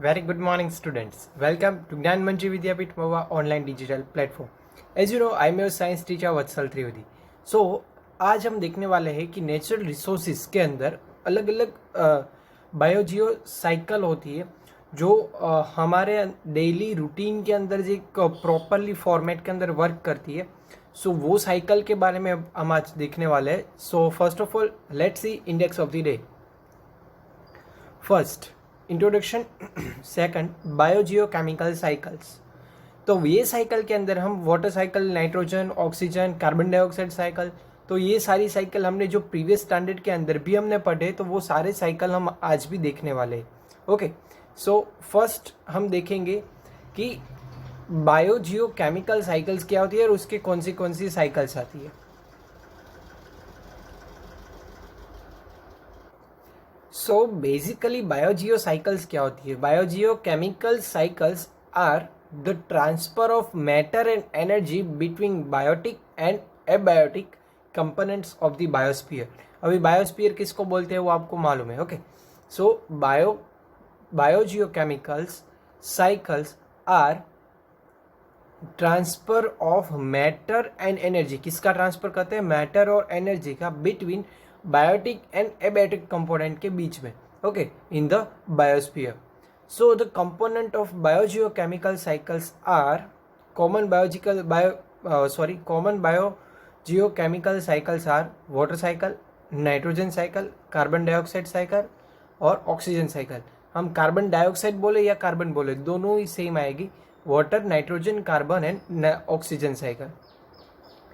Very good morning, students. Welcome to Gyan Manji Vidyapit Mova online digital platform. As you know, I am your science teacher Vatsal Trivedi. So आज हम देखने वाले हैं कि natural resources के अंदर अलग अलग बायोजियो साइकिल होती है जो हमारे डेली रूटीन के अंदर जो एक प्रॉपरली फॉर्मेट के अंदर वर्क करती है. सो वो साइकिल के बारे में हम आज देखने वाले हैं. So first of all let's see index of the day. First introduction. Second biogeochemical cycles. तो ये साइकिल के अंदर हम water cycle, nitrogen, oxygen, carbon dioxide cycle, तो ये सारी साइकिल हमने जो प्रीवियस स्टैंडर्ड के अंदर भी हमने पढ़े तो वो सारे साइकिल हम आज भी देखने वाले हैं. ओके, सो फर्स्ट हम देखेंगे कि बायोजियोकेमिकल साइकिल्स क्या होती है और उसके कौन सी साइकिल्स आती है. सो बेसिकली बायोजियो साइकिल्स क्या होती है. Biogeochemical cycles are the transfer of matter and energy between biotic and abiotic components of the biosphere. अभी बायोस्फीयर किसको बोलते हैं वो आपको मालूम है. Okay, so biogeochemicals cycles are transfer of matter and energy. किसका ट्रांसफर करते हैं? मैटर और एनर्जी का between biotic and abiotic component के बीच में. Okay, in the biosphere. So the component of biogeochemical cycles are common biogeochemical cycles are water cycle, nitrogen cycle, carbon dioxide cycle और oxygen cycle. हम carbon dioxide बोले या carbon बोले दोनों ही सेम आएगी. Water, nitrogen, carbon and oxygen cycle.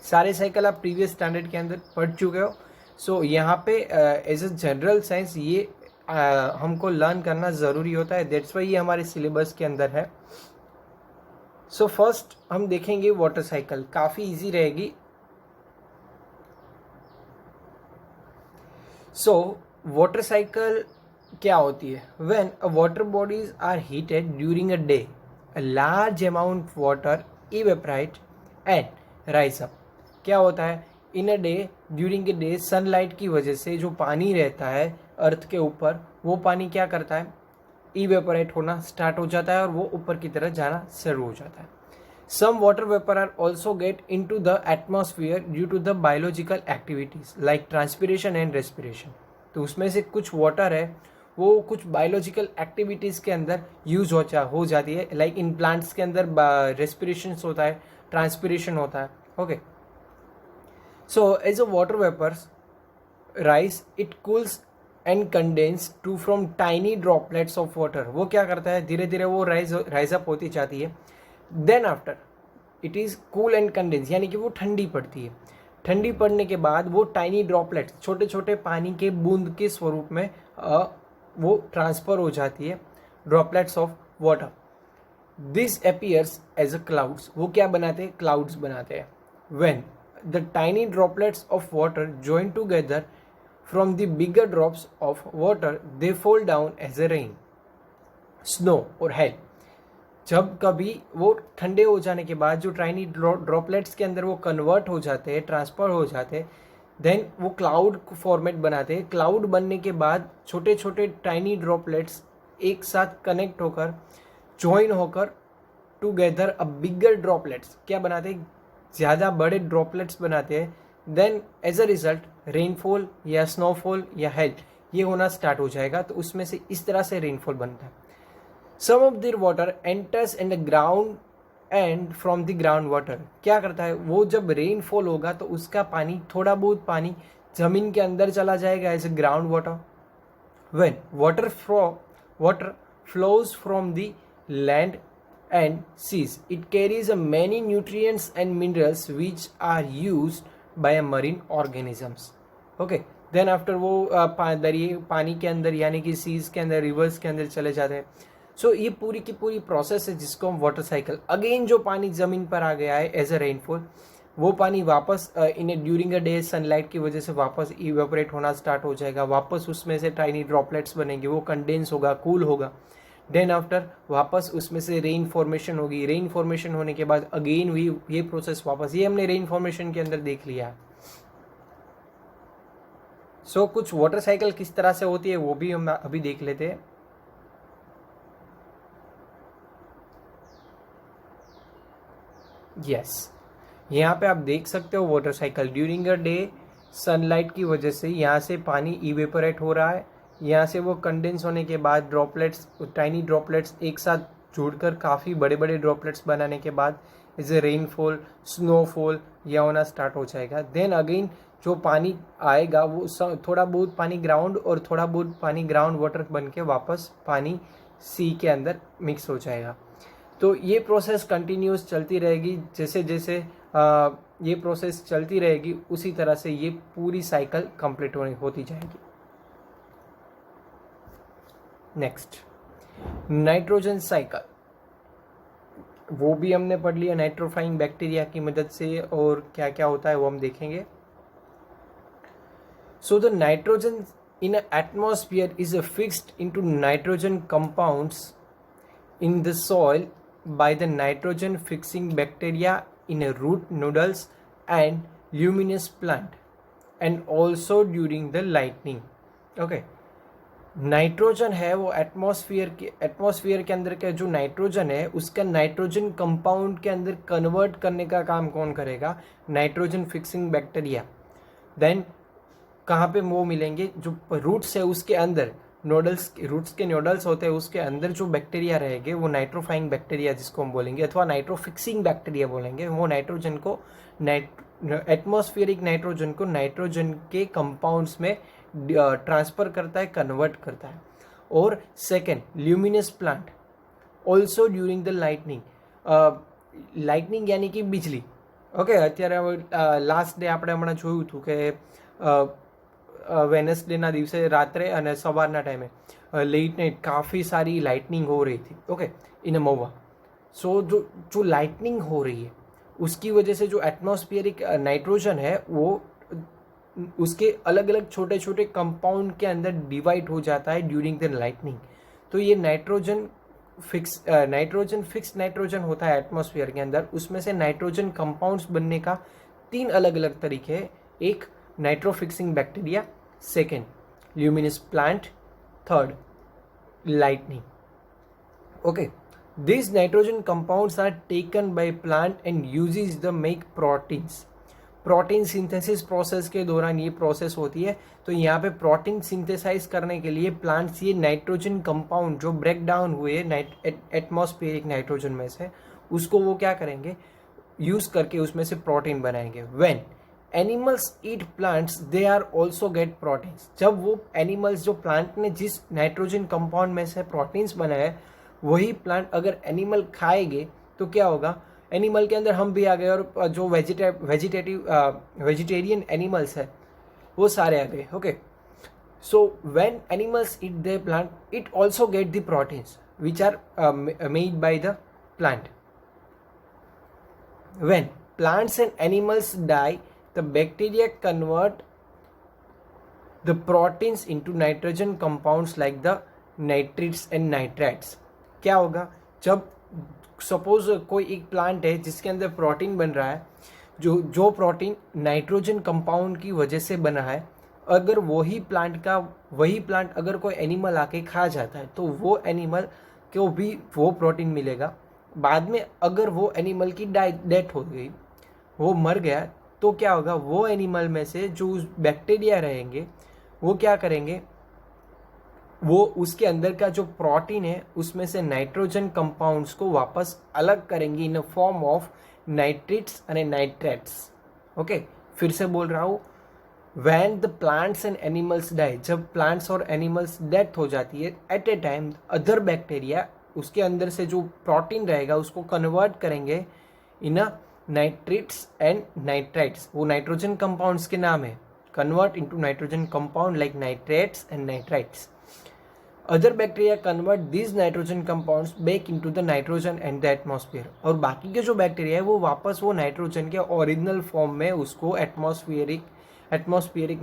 सारे cycle आप प्रीवियस स्टैंडर्ड के अंदर पढ़ चुके हो. सो यहाँ पे एज अ जनरल साइंस ये हमको लर्न करना ज़रूरी होता है. दैट्स वाई ये हमारे सिलेबस के अंदर है. सो फर्स्ट हम देखेंगे वाटर साइकिल. काफ़ी इजी रहेगी. सो वाटर साइकिल क्या होती है? When a water bodies are heated during a day, a large amount water evaporate and rise up. क्या होता है? In a day, during a day sunlight की वजह से जो पानी रहता है अर्थ के ऊपर वो पानी क्या करता है? इवेपोरेट होना स्टार्ट हो जाता है और वो ऊपर की तरफ जाना शुरू हो जाता है. Some water vapour are also get in to the atmosphere due to the biological activities like transpiration and respiration. तो उसमें से कुछ वाटर है वो कुछ बायोलॉजिकल एक्टिविटीज़ के अंदर यूज हो जाती है. लाइक इन प्लांट्स के अंदर रेस्पिरेशन होता है, ट्रांसपिरेशन होता है. Okay, so as a water vapours rise it cools and condense to from tiny droplets of water. वो क्या करता है? धीरे धीरे वो राइज अप होती जाती है. Then after it is cool and condense, यानी कि वो ठंडी पड़ती है. ठंडी पड़ने के बाद वो टाइनी ड्रॉपलेट्स, छोटे छोटे पानी के बूंद के स्वरूप में वो ट्रांसफर हो जाती है, droplets of water. This appears as a clouds. वो क्या बनाते हैं? क्लाउड्स बनाते हैं. When the tiny droplets of water join together from the bigger drops of water they fall down as a rain, snow और हेल. जब कभी वो ठंडे हो जाने के बाद जो टाइनी ड्रॉपलेट्स के अंदर वो कन्वर्ट हो जाते हैं, ट्रांसफर हो जाते हैं, देन वो क्लाउड फॉर्मेट बनाते हैं. क्लाउड बनने के बाद छोटे छोटे टाइनी ड्रॉपलेट्स एक साथ कनेक्ट होकर, ज्वाइन होकर टुगेदर अ बिगर ड्रॉपलेट्स क्या बनाते हैं? ज़्यादा बड़े ड्रॉपलेट्स बनाते हैं. Then as a result rainfall या स्नोफॉल या हेल ये होना स्टार्ट हो जाएगा. तो उसमें से इस तरह से रेनफॉल बनता है. Some of their water enters in the ground and from the ground water. क्या करता है? वो जब रेनफॉल होगा तो उसका पानी, थोड़ा बहुत पानी जमीन के अंदर चला जाएगा as a ground water. When water flows from the land and seas it carries a many nutrients and minerals which are used by marine organisms. Okay, then after वो पानी के अंदर यानी कि सीज के अंदर, रिवर्स के अंदर चले जाते हैं. सो ये पूरी की पूरी प्रोसेस है जिसको हम वाटर साइकिल. अगेन जो पानी जमीन पर आ गया है एज अ रेनफॉल, वो पानी वापस in during a day sunlight की वजह से वापस इवेपोरेट होना स्टार्ट हो जाएगा. वापस उसमें से टाइनी ड्रॉपलेट्स बनेंगे, वो कंडेंस होगा, कूल होगा. देन आफ्टर वापस उसमें से रेन फॉर्मेशन होगी. रेन फॉर्मेशन होने के बाद अगेन भी ये प्रोसेस वापस, ये हमने रेन फॉर्मेशन के अंदर देख लिया. सो कुछ वाटर साइकिल किस तरह से होती है वो भी हम अभी देख लेते हैं. यस, यहाँ पे आप देख सकते हो water cycle during a day sunlight की वजह से यहाँ से पानी इवेपोरेट हो रहा है, यहाँ से वो कंडेंस होने के बाद ड्रॉपलेट्स, टाइनी ड्रॉपलेट्स एक साथ जुड़कर काफ़ी बड़े बड़े ड्रॉपलेट्स बनाने के बाद इसे रेनफॉल, स्नोफॉल यह होना स्टार्ट हो जाएगा। देन अगेन जो पानी आएगा वो थोड़ा बहुत पानी ग्राउंड और थोड़ा बहुत पानी ग्राउंड वाटर बन के वापस पानी सी के अंदर मिक्स हो जाएगा। तो ये प्रोसेस कंटिन्यूस चलती रहेगी, जैसे जैसे ये प्रोसेस चलती रहेगी उसी तरह से ये पूरी साइकिल कंप्लीट होती जाएगी। नेक्स्ट, नाइट्रोजन साइकिल, वो भी हमने पढ़ लिया नाइट्रोफाइंग बैक्टीरिया की मदद से, और क्या क्या होता है वो हम देखेंगे। So the nitrogen in a atmosphere is fixed into nitrogen compounds in the soil by the nitrogen fixing bacteria in a root noodles and luminous plant and also during the lightning. Okay, nitrogen है वो atmosphere के अंदर का जो nitrogen है उसका nitrogen compound के अंदर कन्वर्ट करने का काम कौन करेगा? Nitrogen fixing bacteria. देन कहाँ पे वो मिलेंगे? जो रूट्स है उसके अंदर, नोडल्स, रूट्स के नोडल्स होते हैं उसके अंदर जो बैक्टीरिया रहेंगे वो नाइट्रोफाइंग बैक्टीरिया जिसको हम बोलेंगे, अथवा नाइट्रोफिक्सिंग बैक्टीरिया बोलेंगे, वो नाइट्रोजन को एटमॉस्फेरिक नाइट्रोजन को नाइट्रोजन के कंपाउंड्स में ट्रांसफर करता है, कन्वर्ट करता है। और second, leguminous plant also during the lightning યાની કે વીજળી। ઓકે, અત્યારે લાસ્ટ ડે આપણે હમણાં જોયું હતું કે वेनसडेना दिवसे रात्रे અને સવારના ટાઈમે લેટ નાइट काफ़ी सारी लाइटनिंग हो रही थी। ओके, इन महुआ। सो जो लाइटनिंग हो रही है उसकी वजह से जो एटमॉस्फेरिक नाइट्रोजन है वो उसके अलग अलग छोटे छोटे कंपाउंड के अंदर डिवाइड हो जाता है ड्यूरिंग द लाइटनिंग। तो ये नाइट्रोजन फिक्स नाइट्रोजन होता है एटमॉस्फेयर के अंदर, उसमें से नाइट्रोजन कंपाउंड्स बनने का 3 अलग अलग तरीके हैं। एक, nitro fixing bacteria, second leguminous plant, third lightning. Okay, these nitrogen compounds are taken by plant and uses the make proteins. Protein synthesis process के दौरान ये प्रोसेस होती है। तो यहाँ पे प्रोटीन सिंथेसाइज करने के लिए प्लांट्स ये नाइट्रोजन कंपाउंड जो ब्रेक डाउन हुए एटमॉस्फेरिक नाइट्रोजन में से उसको वो क्या करेंगे? यूज करके उसमें से प्रोटीन बनाएंगे। When animals eat plants they are also get proteins. जब वो एनिमल्स, जो प्लांट ने जिस नाइट्रोजन कंपाउंड में से प्रोटीन्स बनाए वही प्लांट अगर एनिमल खाएंगे तो क्या होगा? एनिमल के अंदर हम भी आ गए और जो वेजिटेरियन एनिमल्स है वो सारे आ गए। Okay, so when animals eat the plant it also get the proteins which are made by the plant. When plants and animals die, the bacteria convert the proteins into nitrogen compounds like the nitrates and nitrites। क्या होगा? जब suppose कोई एक plant है जिसके अंदर protein बन रहा है, जो प्रोटीन नाइट्रोजन कंपाउंड की वजह से बना है, अगर वही प्लांट अगर कोई एनिमल आके खा जाता है तो वो एनिमल को भी वो प्रोटीन मिलेगा। बाद में अगर वो एनिमल की डेथ हो गई, वो मर गया, तो क्या होगा? वो एनिमल में से जो बैक्टीरिया रहेंगे वो क्या करेंगे? वो उसके अंदर का जो प्रोटीन है उसमें से नाइट्रोजन कंपाउंड्स को वापस अलग करेंगे in a form of nitrates and nitrates. Okay, फिर से बोल रहा हूँ, when the plants and animals die, जब प्लांट्स और एनिमल्स डेथ हो जाती है, at a time other bacteria उसके अंदर से जो प्रोटीन रहेगा उसको कन्वर्ट करेंगे in a nitrates and nitrites. वो नाइट्रोजन कंपाउंड्स के नाम है, convert into nitrogen compound like nitrates and nitrites. Other bacteria convert this nitrogen compounds back into the nitrogen and the atmosphere. और बाकी के जो बैक्टीरिया है वो वापस वो नाइट्रोजन के ओरिजिनल फॉर्म में उसको एटमॉस्फेरिक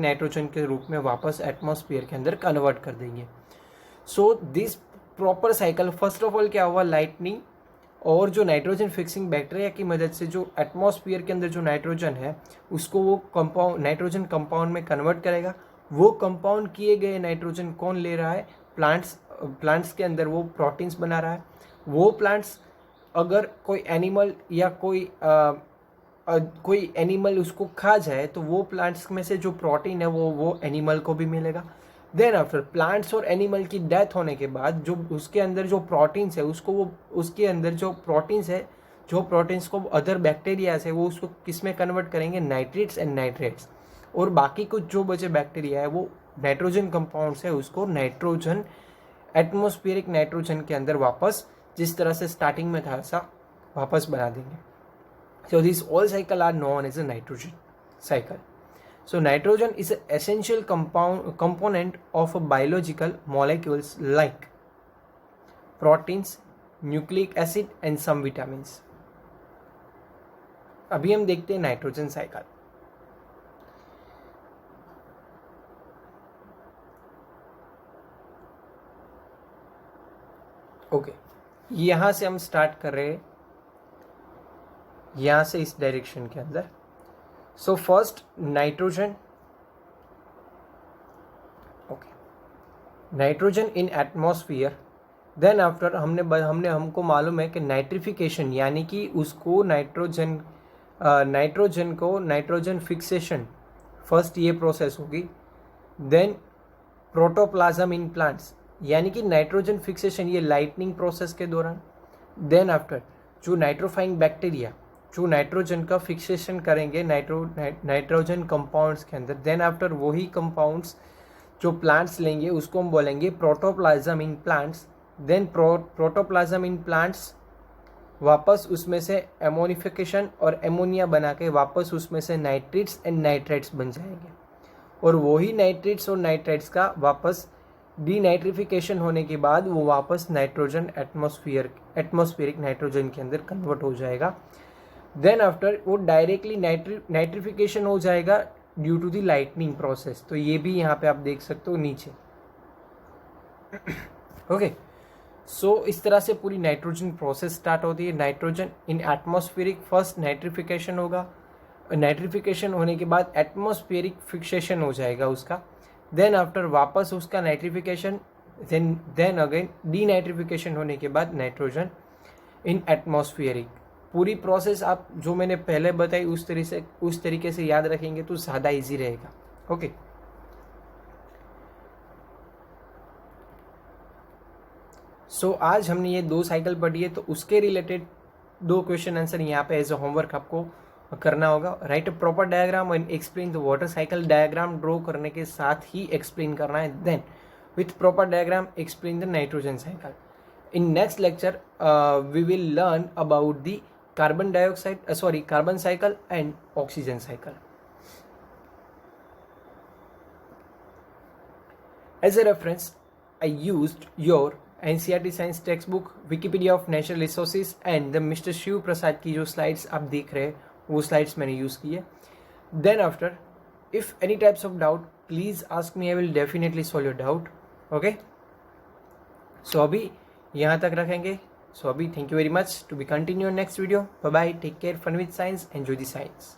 नाइट्रोजन के रूप में वापस एटमॉस्फेयर के अंदर कन्वर्ट कर देंगे। So this proper cycle, first of all क्या हुआ? लाइटनिंग और जो नाइट्रोजन फिक्सिंग बैक्टीरिया की मदद से जो एटमॉस्फेयर के अंदर जो नाइट्रोजन है उसको वो नाइट्रोजन कंपाउंड में कन्वर्ट करेगा। वो कंपाउंड किए गए नाइट्रोजन कौन ले रहा है? प्लांट्स के अंदर वो प्रोटीन्स बना रहा है। वो प्लांट्स अगर कोई एनिमल या कोई एनिमल उसको खा जाए तो वो प्लांट्स में से जो प्रोटीन है वो एनिमल को भी मिलेगा। देन आफ्टर प्लांट्स और एनिमल की डेथ होने के बाद जो उसके अंदर जो प्रोटीन्स है उसको वो उसके अंदर जो प्रोटीन्स है जो प्रोटीन्स को अदर बैक्टीरिया है वो उसको किस में कन्वर्ट करेंगे, नाइट्रेट्स एंड नाइट्रेट्स। और बाकी कुछ जो बचे बैक्टीरिया है वो नाइट्रोजन कंपाउंड्स है उसको नाइट्रोजन एटमॉस्फेरिक नाइट्रोजन के अंदर वापस जिस तरह से स्टार्टिंग में था ऐसा वापस बना देंगे। So these all cycle are known as a nitrogen cycle. So nitrogen is an essential component of biological molecules like proteins, nucleic acid and some vitamins. अभी हम देखते हैं नाइट्रोजन साइकिल। ओके, यहां से हम स्टार्ट कर रहे हैं, यहाँ से इस डायरेक्शन के अंदर। So first nitrogen, okay, nitrogen in atmosphere. Then after हमको मालूम है कि नाइट्रिफिकेशन यानी कि उसको नाइट्रोजन को नाइट्रोजन फिक्सेशन, फर्स्ट ये प्रोसेस होगी। देन प्रोटोप्लाज्म इन प्लांट्स यानी कि नाइट्रोजन फिक्सेशन ये लाइटनिंग प्रोसेस के दौरान। देन आफ्टर जो नाइट्रोफाइंग बैक्टीरिया जो नाइट्रोजन का फिक्सेशन करेंगे नाइट्रोजन कंपाउंड्स के अंदर। देन आफ्टर वही कंपाउंड्स जो प्लांट्स लेंगे उसको हम बोलेंगे protoplasm in plants. Then protoplasm in plants वापस उसमें से एमोनिफिकेशन और एमोनिया बना के वापस उसमें से नाइट्रेट्स एंड नाइट्रेट्स बन जाएंगे। और वही नाइट्रेट्स और नाइट्रेट्स का वापस डीनाइट्रिफिकेशन होने के बाद वो वापस नाइट्रोजन एटमॉस्फेरिक नाइट्रोजन के अंदर कन्वर्ट हो जाएगा। देन आफ्टर वो डायरेक्टली नाइट्रिफिकेशन हो जाएगा due to the lightning process. तो ये भी यहाँ पे आप देख सकते हो नीचे। ओके, सो इस तरह से पूरी नाइट्रोजन प्रोसेस स्टार्ट होती है। Nitrogen in atmospheric first nitrification होगा, नाइट्रिफिकेशन होने के बाद एटमॉस्फेरिक फिक्सेशन हो जाएगा उसका। देन आफ्टर वापस उसका नाइट्रिफिकेशन, देन अगेन डीनाइट्रिफिकेशन होने के बाद नाइट्रोजन इन एटमॉस्फेरिक। पूरी प्रोसेस आप जो मैंने पहले बताई उस तरीके से याद रखेंगे तो ज़्यादा इजी रहेगा। ओके, सो आज हमने ये 2 साइकिल पढ़ी है तो उसके रिलेटेड 2 क्वेश्चन आंसर यहाँ पे एज अ होमवर्क आपको करना होगा। Write a proper diagram and explain the water cycle. Diagram draw करने के साथ ही एक्सप्लेन करना है। Then with proper diagram explain the nitrogen cycle. In next lecture we will learn about the carbon cycle and oxygen cycle. As a reference, I used your NCERT science textbook, Wikipedia of Natural Resources and the Mr. Shiv Prasad की जो slides आप देख रहे हैं वो slides मैंने use की है। Then after if any types of doubt please ask me, I will definitely solve your doubt. Okay, so अभी यहाँ तक रखेंगे। So Abhi, thank you very much. To be continued next video. Bye bye. Take care. Fun with science. Enjoy the science.